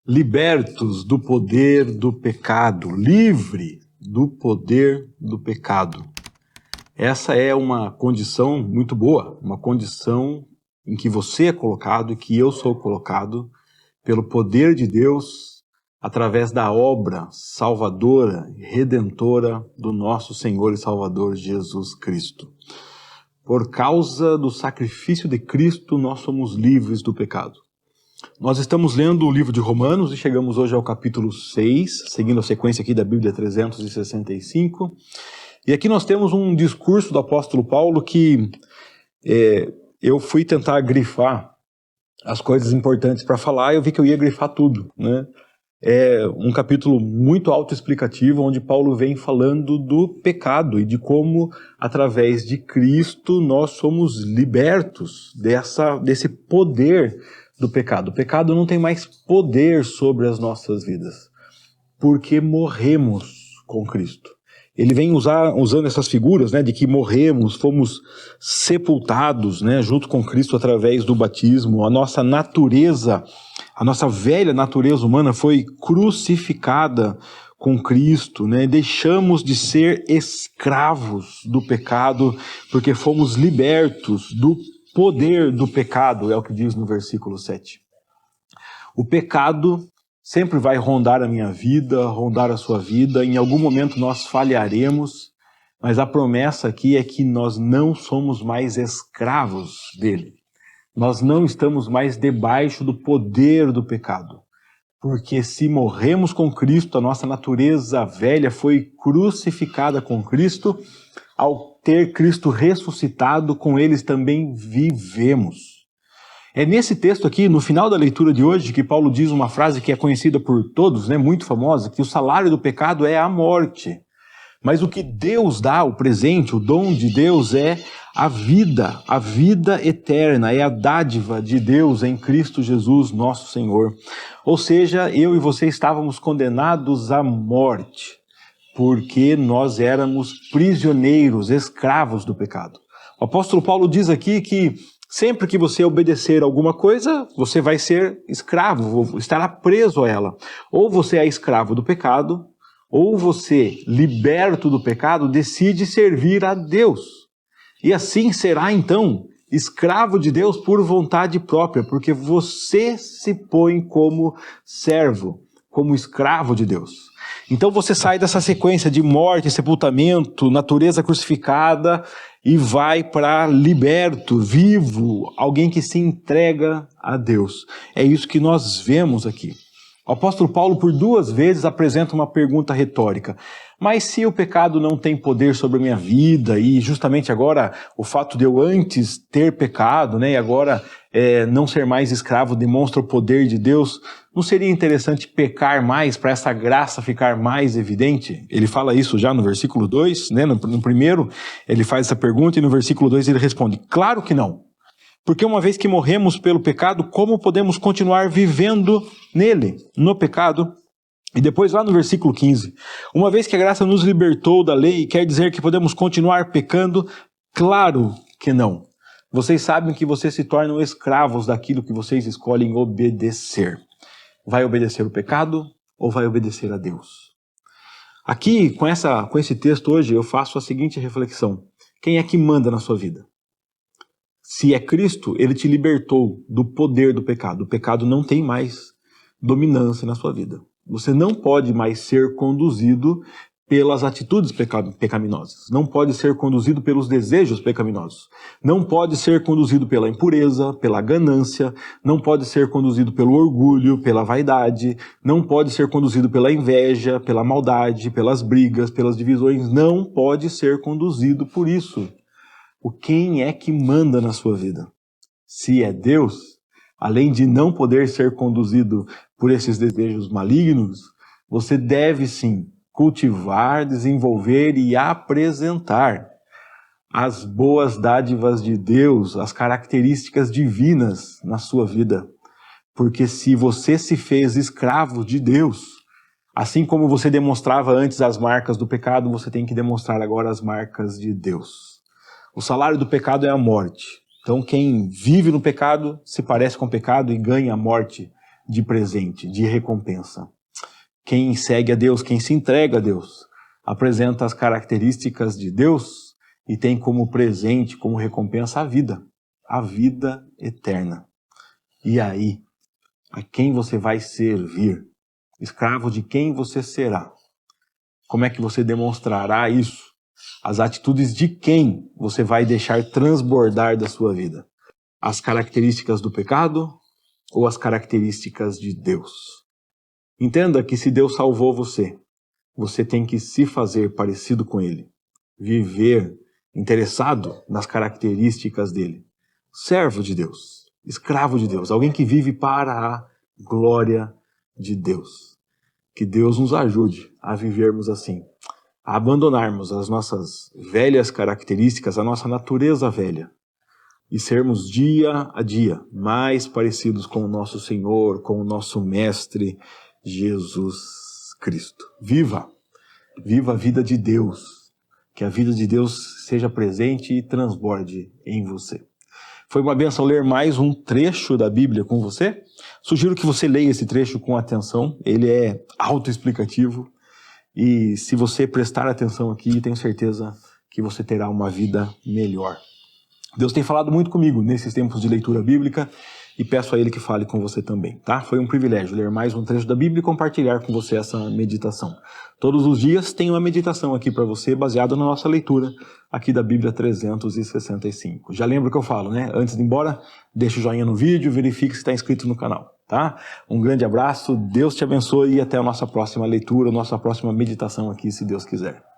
Libertos do poder do pecado, livre do poder do pecado. Essa é uma condição muito boa, uma condição em que você é colocado e que eu sou colocado pelo poder de Deus através da obra salvadora e redentora do nosso Senhor e Salvador Jesus Cristo. Por causa do sacrifício de Cristo, nós somos livres do pecado. Nós estamos lendo o livro de Romanos e chegamos hoje ao capítulo 6, seguindo a sequência aqui da Bíblia 365. E aqui nós temos um discurso do apóstolo Paulo que eu fui tentar grifar as coisas importantes para falar e eu vi que eu ia grifar tudo, né? É um capítulo muito autoexplicativo, onde Paulo vem falando do pecado e de como, através de Cristo, nós somos libertos desse poder do pecado. O pecado não tem mais poder sobre as nossas vidas, porque morremos com Cristo. Ele vem usando essas figuras, né, de que morremos, fomos sepultados, né, junto com Cristo através do batismo. A nossa natureza, a nossa velha natureza humana foi crucificada com Cristo, né? Deixamos de ser escravos do pecado, porque fomos libertos do poder do pecado, é o que diz no versículo 7. O pecado sempre vai rondar a minha vida, rondar a sua vida. Em algum momento nós falharemos, mas a promessa aqui é que nós não somos mais escravos dele. Nós não estamos mais debaixo do poder do pecado. Porque se morremos com Cristo, a nossa natureza velha foi crucificada com Cristo. Ao ter Cristo ressuscitado, com eles também vivemos. É nesse texto aqui, no final da leitura de hoje, que Paulo diz uma frase que é conhecida por todos, né, muito famosa, que o salário do pecado é a morte. Mas o que Deus dá, o presente, o dom de Deus é a vida eterna, é a dádiva de Deus em Cristo Jesus, nosso Senhor. Ou seja, eu e você estávamos condenados à morte, porque nós éramos prisioneiros, escravos do pecado. O apóstolo Paulo diz aqui que sempre que você obedecer alguma coisa, você vai ser escravo, estará preso a ela. Ou você é escravo do pecado, ou você, liberto do pecado, decide servir a Deus. E assim será então escravo de Deus por vontade própria, porque você se põe como servo, como escravo de Deus. Então você sai dessa sequência de morte, sepultamento, natureza crucificada e vai para liberto, vivo, alguém que se entrega a Deus. É isso que nós vemos aqui. O apóstolo Paulo por 2 vezes apresenta uma pergunta retórica. Mas se o pecado não tem poder sobre a minha vida e justamente agora o fato de eu antes ter pecado, né, e agora não ser mais escravo demonstra o poder de Deus, não seria interessante pecar mais para essa graça ficar mais evidente? Ele fala isso já no versículo 2, né, no primeiro ele faz essa pergunta e no versículo 2 ele responde, claro que não. Porque uma vez que morremos pelo pecado, como podemos continuar vivendo nele, no pecado? E depois lá no versículo 15, uma vez que a graça nos libertou da lei, quer dizer que podemos continuar pecando? Claro que não. Vocês sabem que vocês se tornam escravos daquilo que vocês escolhem obedecer. Vai obedecer o pecado ou vai obedecer a Deus? Aqui, com esse texto hoje, eu faço a seguinte reflexão. Quem é que manda na sua vida? Se é Cristo, ele te libertou do poder do pecado. O pecado não tem mais dominância na sua vida. Você não pode mais ser conduzido pelas atitudes pecaminosas. Não pode ser conduzido pelos desejos pecaminosos. Não pode ser conduzido pela impureza, pela ganância. Não pode ser conduzido pelo orgulho, pela vaidade. Não pode ser conduzido pela inveja, pela maldade, pelas brigas, pelas divisões. Não pode ser conduzido por isso. Quem é que manda na sua vida? Se é Deus, além de não poder ser conduzido por esses desejos malignos, você deve sim cultivar, desenvolver e apresentar as boas dádivas de Deus, as características divinas na sua vida. Porque se você se fez escravo de Deus, assim como você demonstrava antes as marcas do pecado, você tem que demonstrar agora as marcas de Deus. O salário do pecado é a morte. Então quem vive no pecado se parece com o pecado e ganha a morte de presente, de recompensa. Quem segue a Deus, quem se entrega a Deus, apresenta as características de Deus e tem como presente, como recompensa a vida eterna. E aí, a quem você vai servir? Escravo de quem você será? Como é que você demonstrará isso? As atitudes de quem você vai deixar transbordar da sua vida? As características do pecado ou as características de Deus? Entenda que se Deus salvou você, você tem que se fazer parecido com Ele. Viver interessado nas características dele. Servo de Deus, escravo de Deus, alguém que vive para a glória de Deus. Que Deus nos ajude a vivermos assim, a abandonarmos as nossas velhas características, a nossa natureza velha, e sermos dia a dia mais parecidos com o nosso Senhor, com o nosso Mestre, Jesus Cristo. Viva a vida de Deus, que a vida de Deus seja presente e transborde em você. Foi uma bênção ler mais um trecho da Bíblia com você. Sugiro que você leia esse trecho com atenção, ele é autoexplicativo e se você prestar atenção aqui, tenho certeza que você terá uma vida melhor. Deus tem falado muito comigo nesses tempos de leitura bíblica e peço a Ele que fale com você também, tá? Foi um privilégio ler mais um trecho da Bíblia e compartilhar com você essa meditação. Todos os dias tem uma meditação aqui para você baseada na nossa leitura aqui da Bíblia 365. Já lembra o que eu falo, né? Antes de ir embora, deixa o joinha no vídeo, verifique se está inscrito no canal, tá? Um grande abraço, Deus te abençoe e até a nossa próxima leitura, nossa próxima meditação aqui, se Deus quiser.